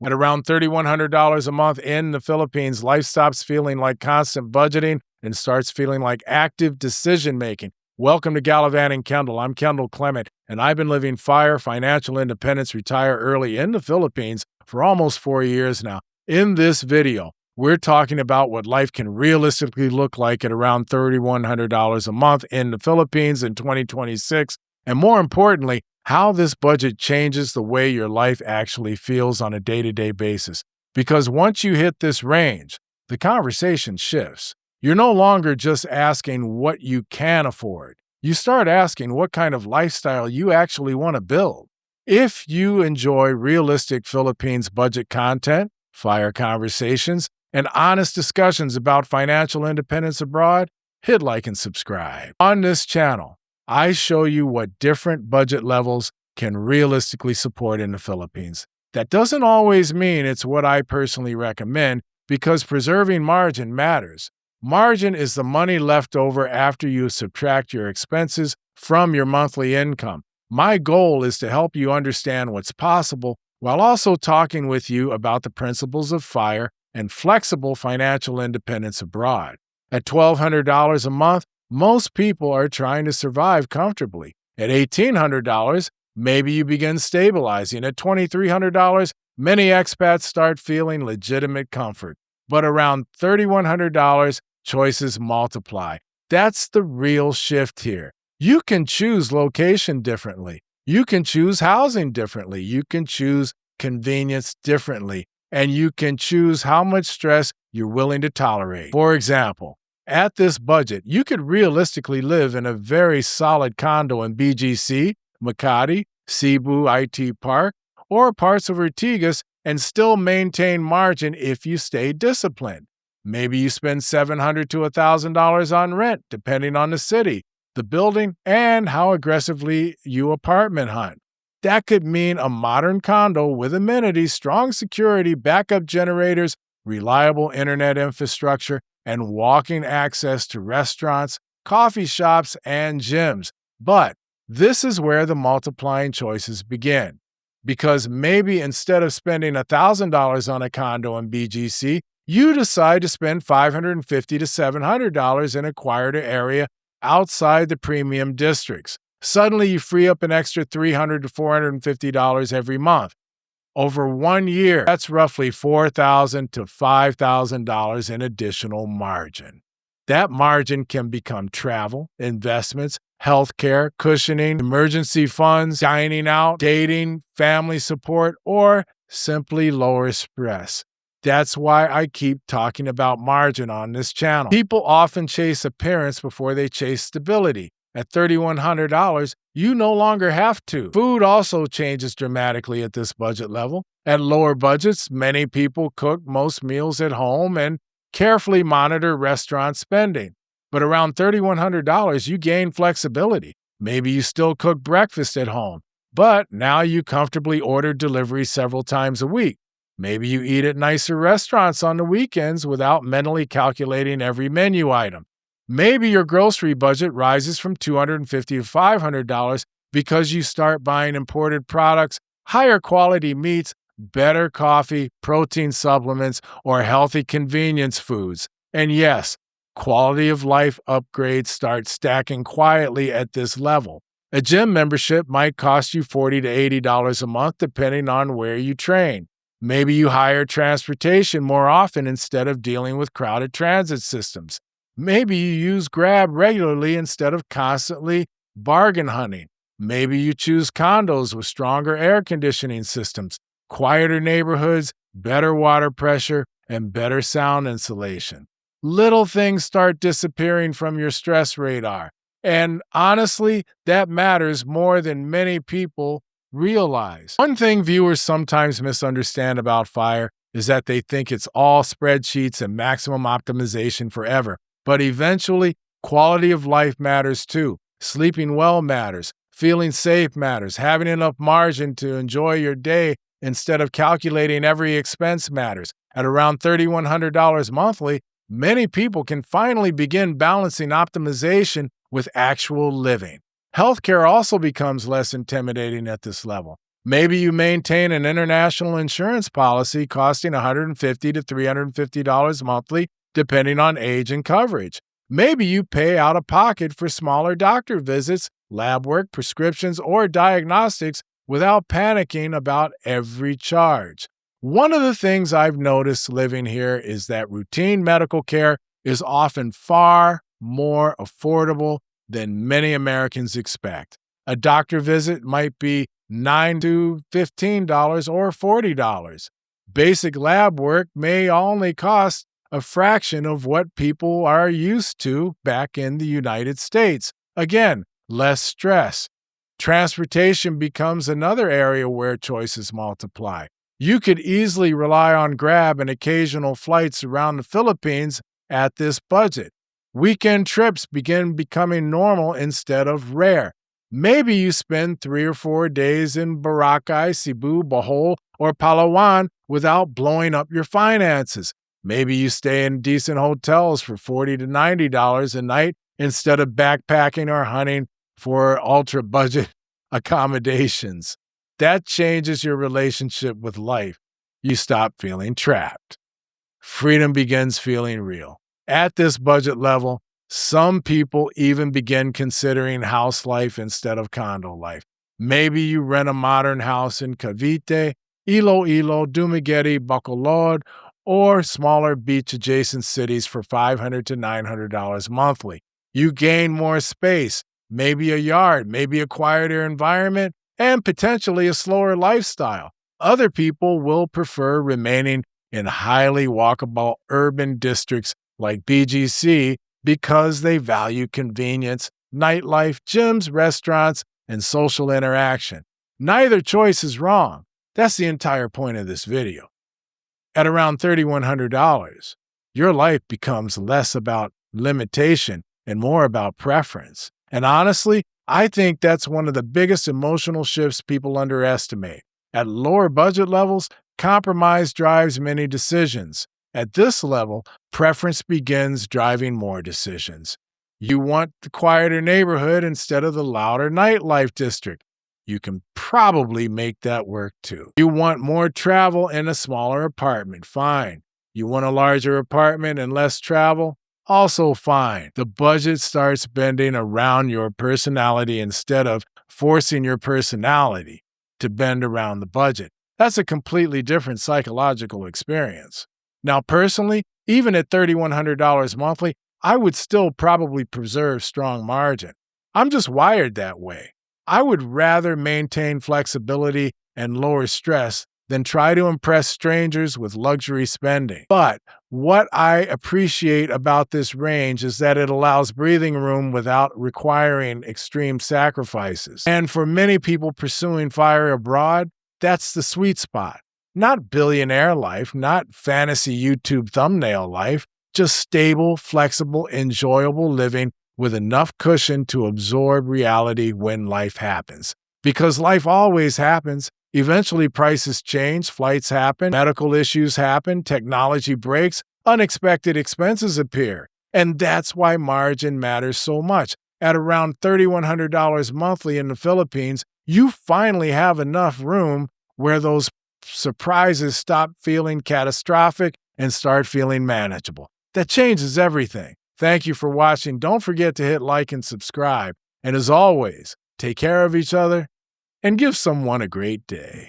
At around $3,100 a month in the Philippines, life stops feeling like constant budgeting and starts feeling like active decision making. Welcome to Gallivanting Kendall. I'm Kendall Clement, and I've been living FIRE, financial independence, retire early in the Philippines for almost 4 years now. In this video, we're talking about what life can realistically look like at around $3,100 a month in the Philippines in 2026, and more importantly, how this budget changes the way your life actually feels on a day-to-day basis. Because once you hit this range, the conversation shifts. You're no longer just asking what you can afford. You start asking what kind of lifestyle you actually want to build. If you enjoy realistic Philippines budget content, FIRE conversations, and honest discussions about financial independence abroad, hit like and subscribe. On this channel, I show you what different budget levels can realistically support in the Philippines. That doesn't always mean it's what I personally recommend, because preserving margin matters. Margin is the money left over after you subtract your expenses from your monthly income. My goal is to help you understand what's possible while also talking with you about the principles of FIRE and flexible financial independence abroad. At $1,200 a month, most people are trying to survive comfortably. At $1,800, maybe you begin stabilizing. At $2,300, many expats start feeling legitimate comfort. But around $3,100, choices multiply. That's the real shift here. You can choose location differently. You can choose housing differently. You can choose convenience differently. And you can choose how much stress you're willing to tolerate. For example, at this budget, you could realistically live in a very solid condo in BGC, Makati, Cebu IT Park, or parts of Ortigas and still maintain margin if you stay disciplined. Maybe you spend $700 to $1,000 on rent, depending on the city, the building, and how aggressively you apartment hunt. That could mean a modern condo with amenities, strong security, backup generators, reliable internet infrastructure, and walking access to restaurants, coffee shops, and gyms. But this is where the multiplying choices begin. Because maybe instead of spending $1,000 on a condo in BGC, you decide to spend $550 to $700 in a quieter area outside the premium districts. Suddenly, you free up an extra $300 to $450 every month. Over 1 year, that's roughly $4,000 to $5,000 in additional margin. That margin can become travel, investments, healthcare, cushioning, emergency funds, dining out, dating, family support, or simply lower stress. That's why I keep talking about margin on this channel. People often chase appearance before they chase stability. At $3,100, you no longer have to. Food also changes dramatically at this budget level. At lower budgets, many people cook most meals at home and carefully monitor restaurant spending. But around $3,100, you gain flexibility. Maybe you still cook breakfast at home, but now you comfortably order delivery several times a week. Maybe you eat at nicer restaurants on the weekends without mentally calculating every menu item. Maybe your grocery budget rises from $250 to $500 because you start buying imported products, higher quality meats, better coffee, protein supplements, or healthy convenience foods. And yes, quality of life upgrades start stacking quietly at this level. A gym membership might cost you $40 to $80 a month depending on where you train. Maybe you hire transportation more often instead of dealing with crowded transit systems. Maybe you use Grab regularly instead of constantly bargain hunting. Maybe you choose condos with stronger air conditioning systems, quieter neighborhoods, better water pressure, and better sound insulation. Little things start disappearing from your stress radar. And honestly, that matters more than many people realize. One thing viewers sometimes misunderstand about FIRE is that they think it's all spreadsheets and maximum optimization forever. But eventually, quality of life matters too. Sleeping well matters. Feeling safe matters. Having enough margin to enjoy your day instead of calculating every expense matters. At around $3,100 monthly, many people can finally begin balancing optimization with actual living. Healthcare also becomes less intimidating at this level. Maybe you maintain an international insurance policy costing $150 to $350 monthly, depending on age and coverage. Maybe you pay out of pocket for smaller doctor visits, lab work, prescriptions, or diagnostics without panicking about every charge. One of the things I've noticed living here is that routine medical care is often far more affordable than many Americans expect. A doctor visit might be $9 to $15 or $40. Basic lab work may only cost a fraction of what people are used to back in the United States. Again, less stress. Transportation becomes another area where choices multiply. You could easily rely on Grab and occasional flights around the Philippines at this budget. Weekend trips begin becoming normal instead of rare. Maybe you spend 3 or 4 days in Boracay, Cebu, Bohol, or Palawan without blowing up your finances. Maybe you stay in decent hotels for $40 to $90 a night instead of backpacking or hunting for ultra-budget accommodations. That changes your relationship with life. You stop feeling trapped. Freedom begins feeling real. At this budget level, some people even begin considering house life instead of condo life. Maybe you rent a modern house in Cavite, Iloilo, Dumaguete, Bacolod, or smaller beach-adjacent cities for $500 to $900 monthly. You gain more space, maybe a yard, maybe a quieter environment, and potentially a slower lifestyle. Other people will prefer remaining in highly walkable urban districts like BGC because they value convenience, nightlife, gyms, restaurants, and social interaction. Neither choice is wrong. That's the entire point of this video. At around $3,100, your life becomes less about limitation and more about preference. And honestly, I think that's one of the biggest emotional shifts people underestimate. At lower budget levels, compromise drives many decisions. At this level, preference begins driving more decisions. You want the quieter neighborhood instead of the louder nightlife district. You can probably make that work too. You want more travel in a smaller apartment. Fine. You want a larger apartment and less travel? Also fine. The budget starts bending around your personality instead of forcing your personality to bend around the budget. That's a completely different psychological experience. Now, personally, even at $3,100 monthly, I would still probably preserve strong margin. I'm just wired that way. I would rather maintain flexibility and lower stress than try to impress strangers with luxury spending. But what I appreciate about this range is that it allows breathing room without requiring extreme sacrifices. And for many people pursuing fire abroad, that's the sweet spot. Not billionaire life, not fantasy YouTube thumbnail life, just stable, flexible, enjoyable living with enough cushion to absorb reality when life happens. Because life always happens. Eventually, prices change, flights happen, medical issues happen, technology breaks, unexpected expenses appear. And that's why margin matters so much. At around $3,100 monthly in the Philippines, you finally have enough room where those surprises stop feeling catastrophic and start feeling manageable. That changes everything. Thank you for watching. Don't forget to hit like and subscribe. And as always, take care of each other and give someone a great day.